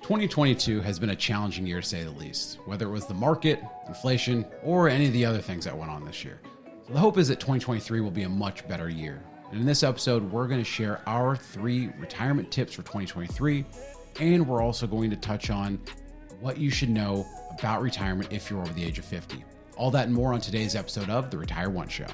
2022 has been a challenging year to say the least, whether it was the market, inflation, or any of the other things that went on this year. So the hope is that 2023 will be a much better year. And in this episode, we're going to share our 3 retirement tips for 2023, and we're also going to touch on what you should know about retirement if you're over the age of 50. All that and more on today's episode of The Retire Once Show.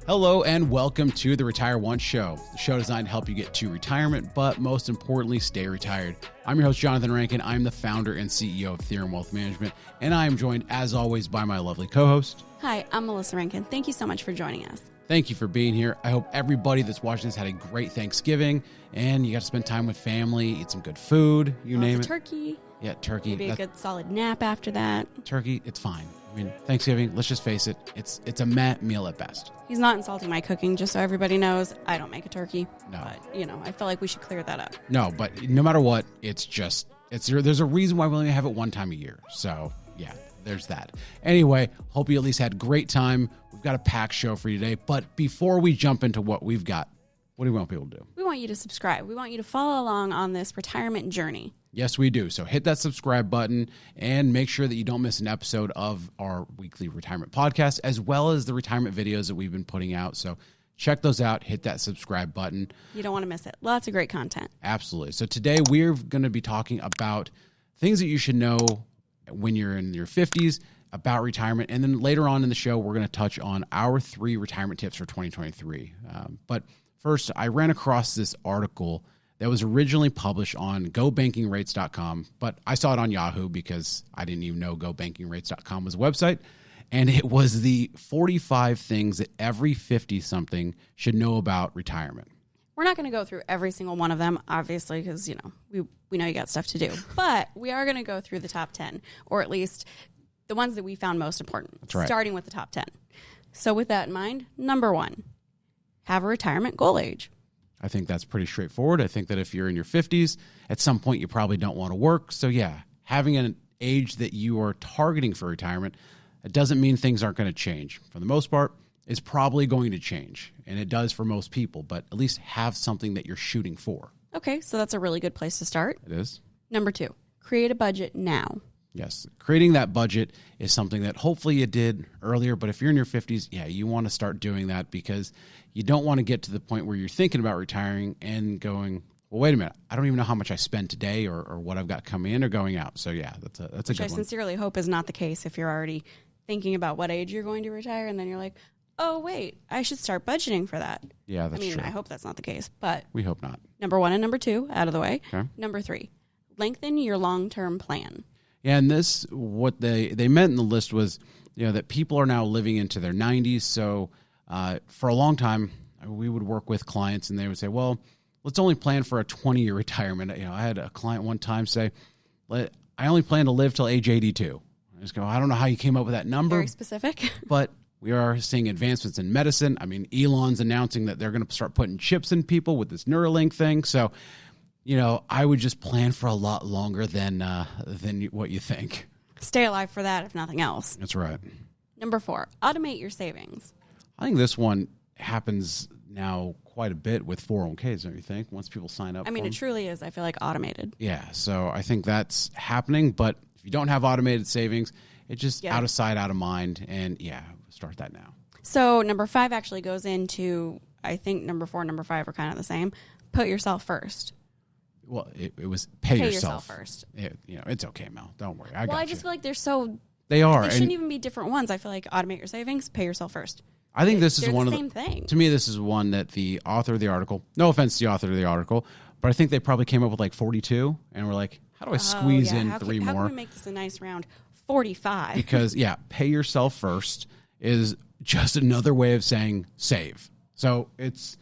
Hello and welcome to the Retire Once Show, the show designed to help you get to retirement, but most importantly, stay retired. I'm your host, Johnathan and Rankin. I'm the founder and CEO of Theorem Wealth Management, and I am joined, as always, by my lovely co-host. Hi, I'm Melissa Rankin. Thank you so much for joining us. Thank you for being here. I hope everybody that's watching this had a great Thanksgiving, and you got to spend time with family, eat some good food, name it. Turkey. Yeah, turkey. Maybe a good solid nap after that. Turkey, it's fine. I mean, Thanksgiving, let's just face it, it's a meh meal at best. He's not insulting my cooking, just so everybody knows. I don't make a turkey. No. But, I feel like we should clear that up. No, but no matter what, there's a reason why we only have it one time a year. So, yeah, there's that. Anyway, hope you at least had a great time. We've got a packed show for you today. But before we jump into what we've got, what do we want people to do? We want you to subscribe. We want you to follow along on this retirement journey. Yes, we do. So hit that subscribe button and make sure that you don't miss an episode of our weekly retirement podcast, as well as the retirement videos that we've been putting out. So check those out. Hit that subscribe button. You don't want to miss it. Lots of great content. Absolutely. So today we're going to be talking about things that you should know when you're in your 50s about retirement. And then later on in the show, we're going to touch on our 3 retirement tips for 2023. But first, I ran across this article that was originally published on GoBankingRates.com, but I saw it on Yahoo because I didn't even know GoBankingRates.com was a website, and it was the 45 things that every 50-something should know about retirement. We're not going to go through every single one of them, obviously, because, we know you got stuff to do. But we are going to go through the top 10, or at least the ones that we found most important, That's right. Starting with the top 10. So with that in mind, number 1, have a retirement goal age. I think that's pretty straightforward. I think that if you're in your 50s, at some point you probably don't want to work. So yeah, having an age that you are targeting for retirement, it doesn't mean things aren't going to change. For the most part, it's probably going to change, and it does for most people, but at least have something that you're shooting for. Okay, so that's a really good place to start. It is. Number 2, create a budget now. Yes, creating that budget is something that hopefully you did earlier, but if you're in your 50s, yeah, you want to start doing that because you don't want to get to the point where you're thinking about retiring and going, well, wait a minute, I don't even know how much I spend today or what I've got coming in or going out. So yeah, that's a good one. Which I sincerely hope is not the case if you're already thinking about what age you're going to retire and then you're like, oh, wait, I should start budgeting for that. Yeah, that's true. I hope that's not the case, but we hope not. Number 1 and number 2 out of the way. Okay. Number 3, lengthen your long-term plan. Yeah, and this, what they meant in the list was, that people are now living into their 90s. So for a long time, we would work with clients and they would say, well, let's only plan for a 20-year retirement. I had a client one time say, I only plan to live till age 82. I just go, I don't know how you came up with that number. Very specific. But we are seeing advancements in medicine. I mean, Elon's announcing that they're going to start putting chips in people with this Neuralink thing. So I would just plan for a lot longer than what you think. Stay alive for that, if nothing else. That's right. Number 4, automate your savings. I think this one happens now quite a bit with 401ks, don't you think? Once people sign up. It truly is, I feel like, automated. Yeah, so I think that's happening. But if you don't have automated savings, it's just out of sight, out of mind. And yeah, start that now. So number 5 actually goes into, I think number 4 and number 5 are kind of the same. Put yourself first. Well, it was pay yourself first. It's okay, Mel. Don't worry. I just feel like They are. They shouldn't even be different ones. I feel like automate your savings, pay yourself first. I think this is one of the same thing. To me, this is one that the author of the article, no offense to the author of the article, but I think they probably came up with like 42, and we're like, how do I squeeze in 3 more? How can we make this a nice round 45? Because, pay yourself first is just another way of saying save. So it's,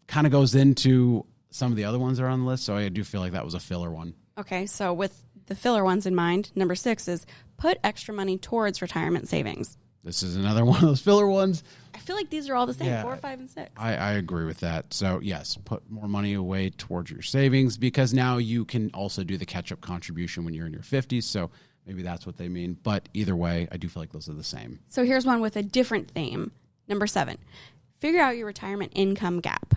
kind of goes into some of the other ones that are on the list, so I do feel like that was a filler one. Okay, so with the filler ones in mind, number 6 is put extra money towards retirement savings. This is another one of those filler ones. I feel like these are all the same, 4, 5, and 6. I agree with that. So, yes, put more money away towards your savings because now you can also do the catch-up contribution when you're in your 50s. So maybe that's what they mean. But either way, I do feel like those are the same. So here's one with a different theme. Number 7, figure out your retirement income gap.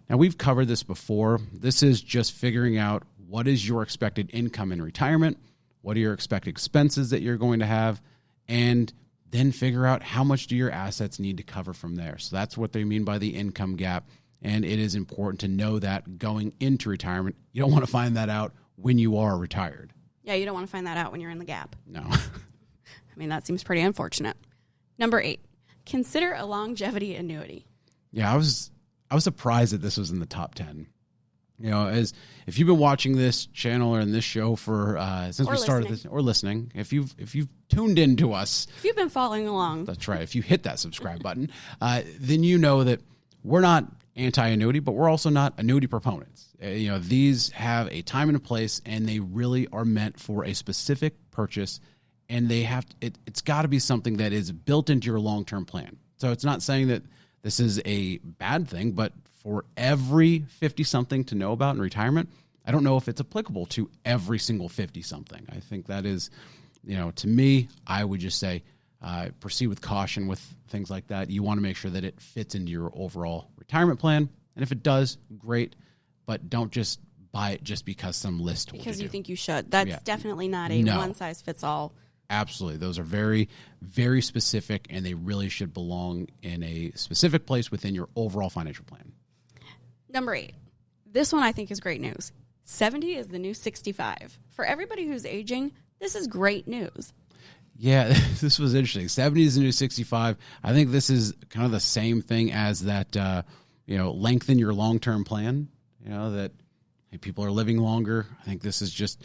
Now, we've covered this before. This is just figuring out what is your expected income in retirement, what are your expected expenses that you're going to have, and then figure out how much do your assets need to cover from there. So that's what they mean by the income gap, and it is important to know that going into retirement. You don't want to find that out when you are retired. Yeah, you don't want to find that out when you're in the gap. No. I mean, that seems pretty unfortunate. Number 8, consider a longevity annuity. Yeah, I was surprised that this was in the top 10. You know, as if you've been watching this channel or in this show for since we started this, or listening, if you've tuned into us, if you've been following along, that's right. If you hit that subscribe button, then you know that we're not anti-annuity, but we're also not annuity proponents. You know, these have a time and a place, and they really are meant for a specific purchase, and they have it's got to be something that is built into your long-term plan. So it's not saying that this is a bad thing, but for every 50-something to know about in retirement, I don't know if it's applicable to every single 50-something. I think that is, you know, to me, I would just say proceed with caution with things like that. You want to make sure that it fits into your overall retirement plan. And if it does, great, but don't just buy it just because some list told because you to. think you should. That's definitely not a one-size-fits-all. Absolutely. Those are very, very specific, and they really should belong in a specific place within your overall financial plan. Number 8. This one I think is great news. 70 is the new 65. For everybody who's aging, this is great news. Yeah, this was interesting. 70 is the new 65. I think this is kind of the same thing as that, lengthen your long-term plan, that hey, people are living longer. I think this is just,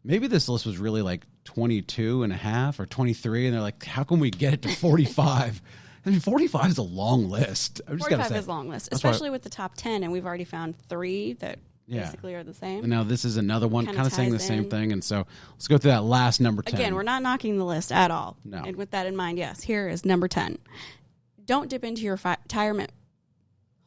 maybe this list was really like 22 and a half or 23, and they're like, how can we get it to 45? I mean, 45 is a long list. 45 is a long list, especially with the top 10, and we've already found 3 that basically are the same. And now this is another one kind of saying the same thing, and so let's go through that last number 10. Again, we're not knocking the list at all. No. And with that in mind, yes, here is number 10. Don't dip into your retirement.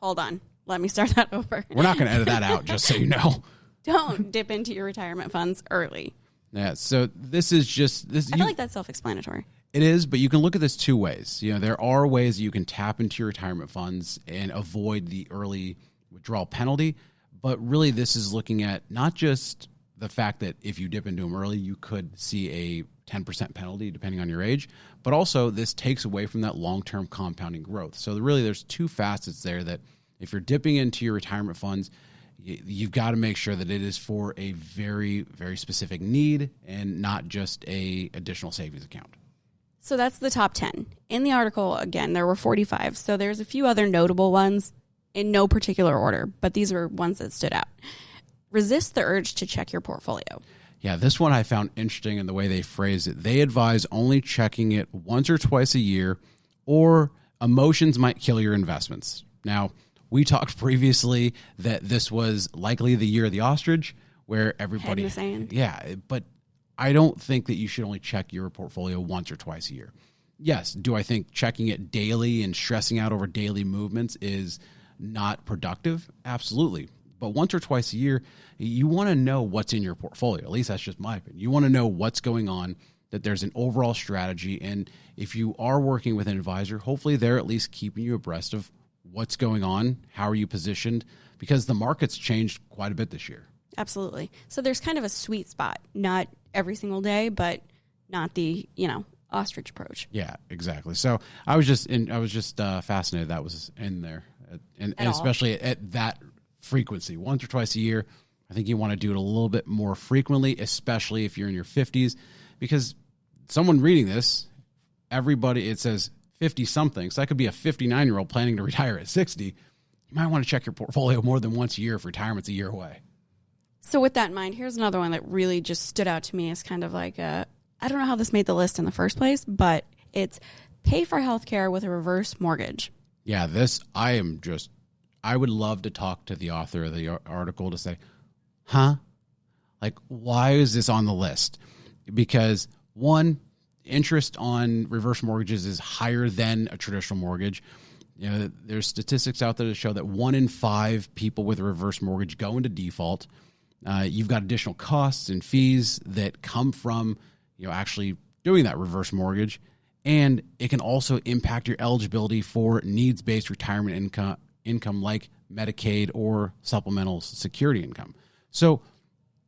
Hold on. Let me start that over. We're not going to edit that out, just so you know. Don't dip into your retirement funds early. Yeah, so this is just... I feel like that's self-explanatory. It is, but you can look at this 2 ways. There are ways you can tap into your retirement funds and avoid the early withdrawal penalty, but really this is looking at not just the fact that if you dip into them early, you could see a 10% penalty depending on your age, but also this takes away from that long-term compounding growth. So really there's 2 facets there that if you're dipping into your retirement funds, you've got to make sure that it is for a very, very specific need and not just a additional savings account. So that's the top 10. In the article, again, there were 45. So there's a few other notable ones in no particular order, but these are ones that stood out. Resist the urge to check your portfolio. Yeah, this one I found interesting in the way they phrase it. They advise only checking it once or twice a year, or emotions might kill your investments. Now, we talked previously that this was likely the year of the ostrich, where everybody... Head in the sand. Yeah, but I don't think that you should only check your portfolio once or twice a year. Yes, do I think checking it daily and stressing out over daily movements is not productive? Absolutely. But once or twice a year, you want to know what's in your portfolio. At least that's just my opinion. You want to know what's going on, that there's an overall strategy. And if you are working with an advisor, hopefully they're at least keeping you abreast of what's going on, how are you positioned, because the market's changed quite a bit this year. Absolutely. So there's kind of a sweet spot, not every single day, but not the, ostrich approach. Yeah, exactly. So I was just fascinated that was in there, and especially at that frequency, once or twice a year. I think you want to do it a little bit more frequently, especially if you're in your 50s, because someone reading this, it says 50-something, so that could be a 59-year-old planning to retire at 60. You might want to check your portfolio more than once a year if retirement's a year away. So with that in mind, here's another one that really just stood out to me as kind of like I don't know how this made the list in the first place, but it's pay for healthcare with a reverse mortgage. Yeah, I would love to talk to the author of the article to say, like, why is this on the list? Because one, interest on reverse mortgages is higher than a traditional mortgage. There's statistics out there that show that 1 in 5 people with a reverse mortgage go into default. You've got additional costs and fees that come from, actually doing that reverse mortgage. And it can also impact your eligibility for needs-based retirement income like Medicaid or supplemental security income. So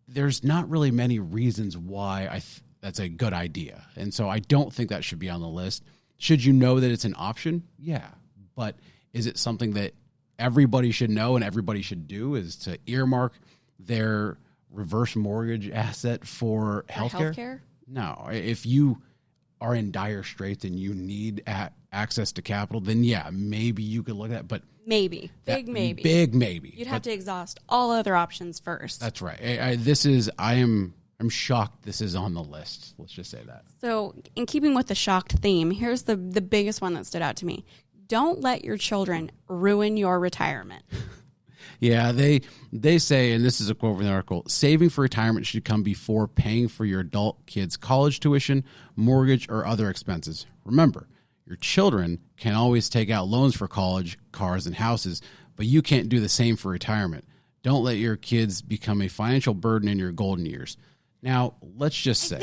there's not really many reasons why that's a good idea. And so I don't think that should be on the list. Should you know that it's an option? Yeah. But is it something that everybody should know and everybody should do, is to earmark their reverse mortgage asset for healthcare? No. If you are in dire straits and you need access to capital, then yeah, maybe you could look at it. But maybe. Big maybe. You'd have to exhaust all other options first. That's right. I'm shocked this is on the list. Let's just say that. So in keeping with the shocked theme, here's the biggest one that stood out to me. Don't let your children ruin your retirement. Yeah, they say, and this is a quote from the article, saving for retirement should come before paying for your adult kids' college tuition, mortgage, or other expenses. Remember, your children can always take out loans for college, cars, and houses, but you can't do the same for retirement. Don't let your kids become a financial burden in your golden years. Now, let's just say,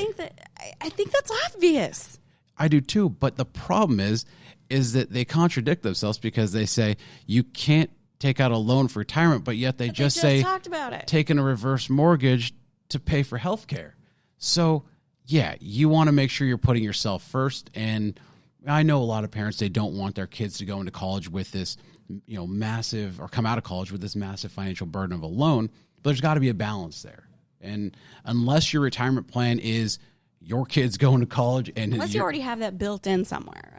I think that's obvious. I do too, but the problem is that they contradict themselves, because they say you can't take out a loan for retirement, but yet they just say talked about it. Taking a reverse mortgage to pay for health care. So, yeah, you want to make sure you're putting yourself first. And I know a lot of parents, they don't want their kids to go into college with this, massive, or come out of college with this massive financial burden of a loan, but there's got to be a balance there. And unless your retirement plan is your kids going to college, and unless you already have that built in somewhere,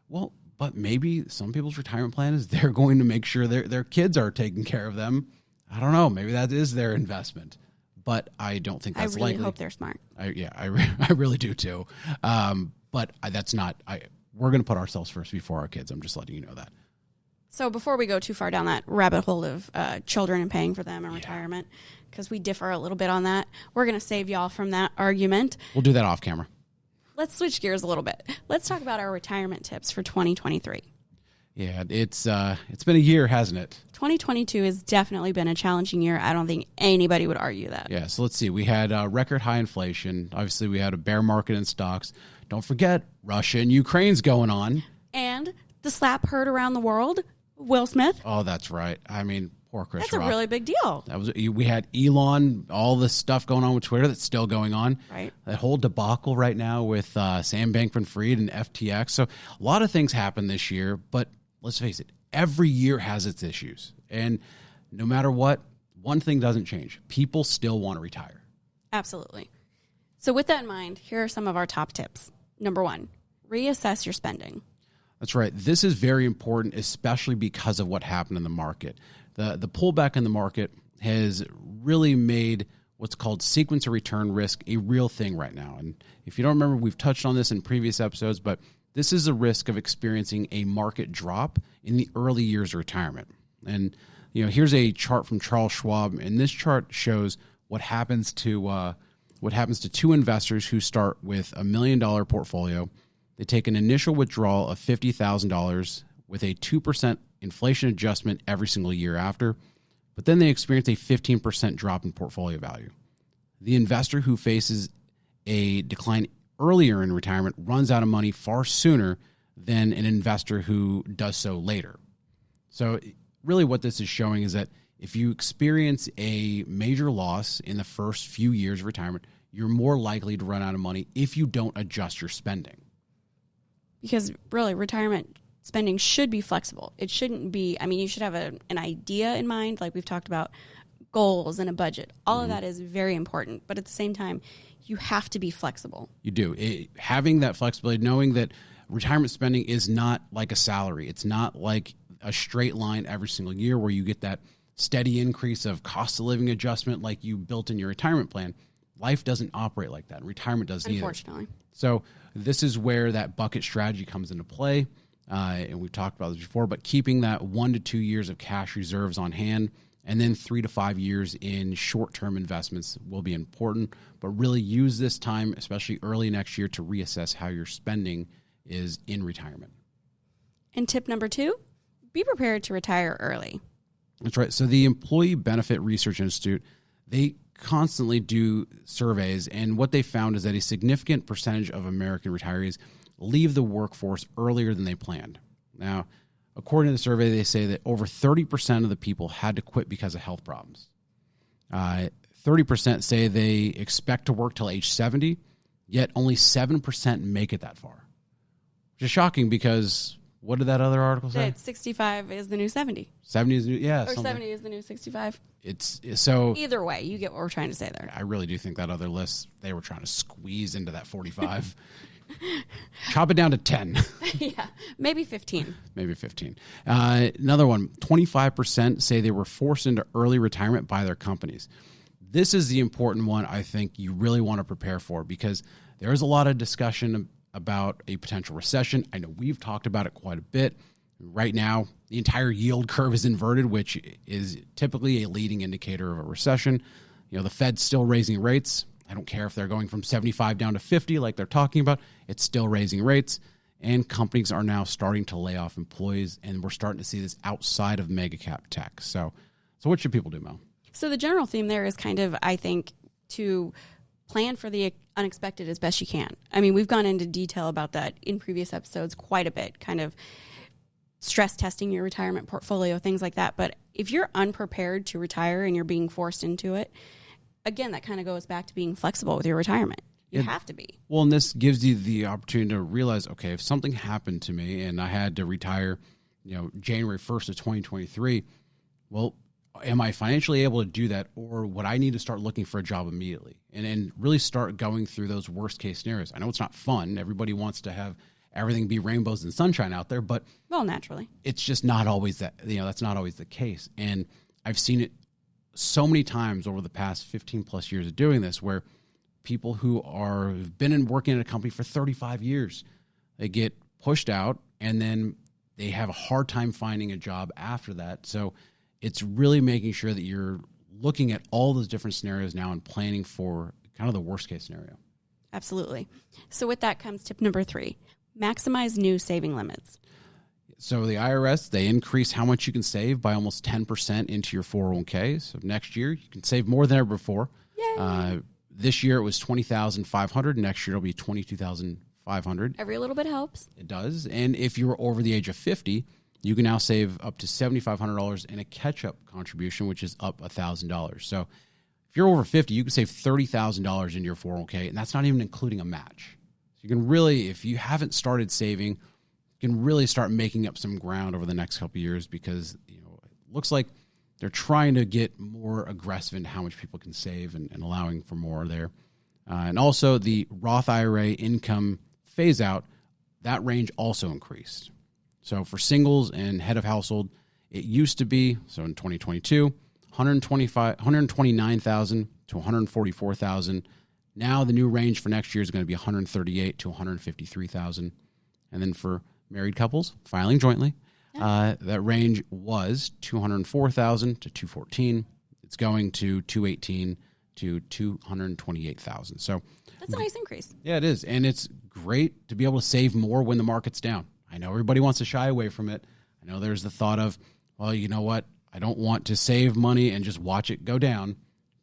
well, but maybe some people's retirement plan is they're going to make sure their kids are taking care of them. I don't know. Maybe that is their investment, but I don't think that's likely. I really hope they're smart. I really do too. But that's not. We're going to put ourselves first before our kids. I'm just letting you know that. So before we go too far down that rabbit hole of children and paying for them and retirement, because we differ a little bit on that, we're going to save y'all from that argument. We'll do that off camera. Let's switch gears a little bit. Let's talk about our retirement tips for 2023. Yeah, it's been a year, hasn't it? 2022 has definitely been a challenging year. I don't think anybody would argue that. Yeah, so let's see. We had record high inflation. Obviously, we had a bear market in stocks. Don't forget, Russia and Ukraine's going on. And the slap heard around the world, Will Smith. Oh, that's right. Poor Chris Rock. That's a really big deal. We had Elon, all this stuff going on with Twitter that's still going on. Right. That whole debacle right now with Sam Bankman-Fried and FTX. So a lot of things happened this year, but let's face it, every year has its issues. And no matter what, one thing doesn't change. People still want to retire. Absolutely. So with that in mind, here are some of our top tips. Number 1, reassess your spending. That's right. This is very important, especially because of what happened in the market. The pullback in the market has really made what's called sequence of return risk a real thing right now. And if you don't remember, we've touched on this in previous episodes, but this is a risk of experiencing a market drop in the early years of retirement. And here's a chart from Charles Schwab, and this chart shows what happens to two investors who start with $1 million portfolio. They take an initial withdrawal of $50,000 with a 2% inflation adjustment every single year after, but then they experience a 15% drop in portfolio value. The investor who faces a decline earlier in retirement runs out of money far sooner than an investor who does so later. So really what this is showing is that if you experience a major loss in the first few years of retirement, you're more likely to run out of money if you don't adjust your spending. Because really, retirement spending should be flexible. It shouldn't be, you should have an idea in mind, like we've talked about, goals and a budget. All of that is very important. But at the same time, you have to be flexible. You do. Having that flexibility, knowing that retirement spending is not like a salary. It's not like a straight line every single year where you get that steady increase of cost of living adjustment like you built in your retirement plan. Life doesn't operate like that. Retirement doesn't either. Unfortunately. So this is where that bucket strategy comes into play. And we've talked about this before, but keeping that 1 to 2 years of cash reserves on hand and then 3 to 5 years in short-term investments will be important. But really use this time, especially early next year, to reassess how your spending is in retirement. And tip number 2, be prepared to retire early. That's right. So the Employee Benefit Research Institute, they constantly do surveys, and what they found is that a significant percentage of American retirees leave the workforce earlier than they planned. Now, according to the survey, they say that over 30% of the people had to quit because of health problems. 30% say they expect to work till age 70, yet only 7% make it that far. Which is shocking because what did that other article say? That 65 is the new 70. 70 is new, yeah. Or 70 is the new 65. It's so either way, you get what we're trying to say there. I really do think that other list, they were trying to squeeze into that 45. Chop it down to 10. Yeah, maybe 15. Maybe 15. Another one, 25% say they were forced into early retirement by their companies. This is the important one I think you really want to prepare for because there is a lot of discussion about a potential recession. I know we've talked about it quite a bit. Right now, the entire yield curve is inverted, which is typically a leading indicator of a recession. You know, the Fed's still raising rates. I don't care if they're going from 75 down to 50 like they're talking about. It's still raising rates. And companies are now starting to lay off employees, and we're starting to see this outside of mega cap tech. So what should people do, Mel? So the general theme there is kind of, I think, to plan for the unexpected as best you can. I mean, we've gone into detail about that in previous episodes quite a bit, kind of stress testing your retirement portfolio, things like that. But if you're unprepared to retire and you're being forced into it, again, that kind of goes back to being flexible with your retirement. You have to be. Well, and this gives you the opportunity to realize, okay, if something happened to me and I had to retire, January 1st of 2023, well, am I financially able to do that, or would I need to start looking for a job immediately and really start going through those worst case scenarios? I know it's not fun. Everybody wants to have everything be rainbows and sunshine out there, but naturally, it's just not always that. That's not always the case. And I've seen it so many times over the past 15 plus years of doing this, where people who've been working in a company for 35 years, they get pushed out and then they have a hard time finding a job after that. So it's really making sure that you're looking at all those different scenarios now and planning for kind of the worst case scenario. Absolutely. So with that comes tip number 3, maximize new saving limits. So the IRS, they increase how much you can save by almost 10% into your 401k. So next year you can save more than ever before. Yay. This year it was $20,500. Next year it'll be $22,500. Every little bit helps. It does. And if you're over the age of 50, you can now save up to $7,500 in a catch-up contribution, which is up $1,000. So if you're over 50, you can save $30,000 in your 401k, and that's not even including a match. So you can really, if you haven't started saving, you can really start making up some ground over the next couple of years because it looks like they're trying to get more aggressive into how much people can save and allowing for more there. And also the Roth IRA income phase out, that range also increased. So for singles and head of household, it used to be, so in 2022, $129,000 to $144,000. Now the new range for next year is going to be $138,000 to $153,000. And then for married couples filing jointly, that range was $204,000 to $214,000. It's going to $218,000 to $228,000. So that's a nice increase. Yeah, it is, and it's great to be able to save more when the market's down. I know everybody wants to shy away from it. I know there's the thought of, well, you know what? I don't want to save money and just watch it go down.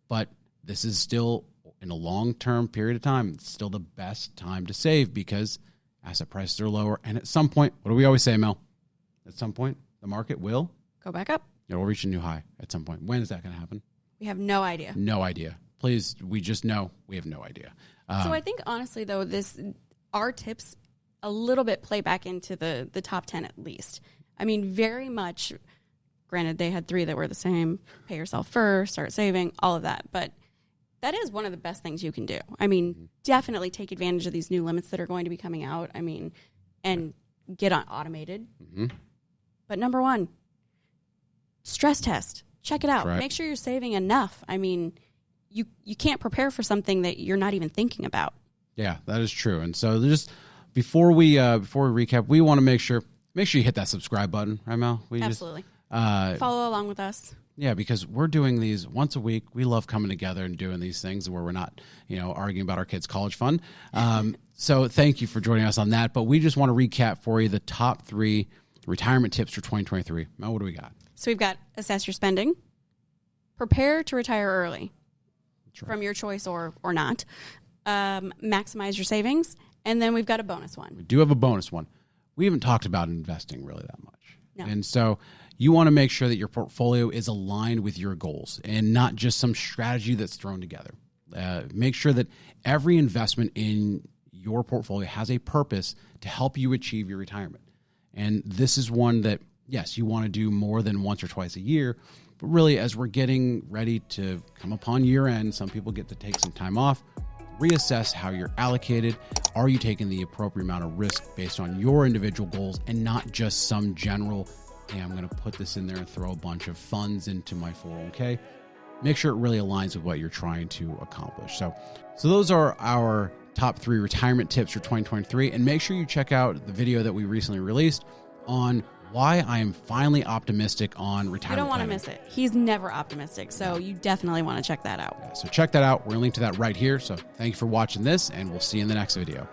But this is still, in a long-term period of time, it's still the best time to save because asset prices are lower. And at some point, what do we always say, Mel? At some point, the market will go back up. It will reach a new high at some point. When is that going to happen? We have no idea. No idea. Please, we just know we have no idea. So I think, honestly, though, our tips a little bit play back into the top 10 at least. I mean, very much, granted, they had 3 that were the same. Pay yourself first, start saving, all of that. But that is one of the best things you can do. I mean, definitely take advantage of these new limits that are going to be coming out. I mean, and get on automated. Mm-hmm. But number 1, stress test. Check it out. Right. Make sure you're saving enough. I mean, you can't prepare for something that you're not even thinking about. Yeah, that is true. And so just before we recap, we want to make sure you hit that subscribe button, right, Mel? Absolutely. Follow along with us. Yeah, because we're doing these once a week. We love coming together and doing these things where we're not, arguing about our kids' college fund. So thank you for joining us on that. But we just want to recap for you the top 3 retirement tips for 2023. Mel, what do we got? So we've got assess your spending, prepare to retire early from your choice or not, maximize your savings, And then we've got a bonus one. We do have a bonus one. We haven't talked about investing really that much. No. And so you want to make sure that your portfolio is aligned with your goals and not just some strategy that's thrown together. Make sure that every investment in your portfolio has a purpose to help you achieve your retirement. And this is one that, yes, you want to do more than once or twice a year. But really, as we're getting ready to come upon year end, some people get to take some time off. Reassess how you're allocated. Are you taking the appropriate amount of risk based on your individual goals and not just some general, hey, I'm going to put this in there and throw a bunch of funds into my 401k. Make sure it really aligns with what you're trying to accomplish. So those are our top 3 retirement tips for 2023. And make sure you check out the video that we recently released on why I am finally optimistic on retirement. You don't want to planning. miss it. He's never optimistic, so you definitely want to check that out. So check that out. We're going to link to that right here. So thank you for watching this, and we'll see you in the next video.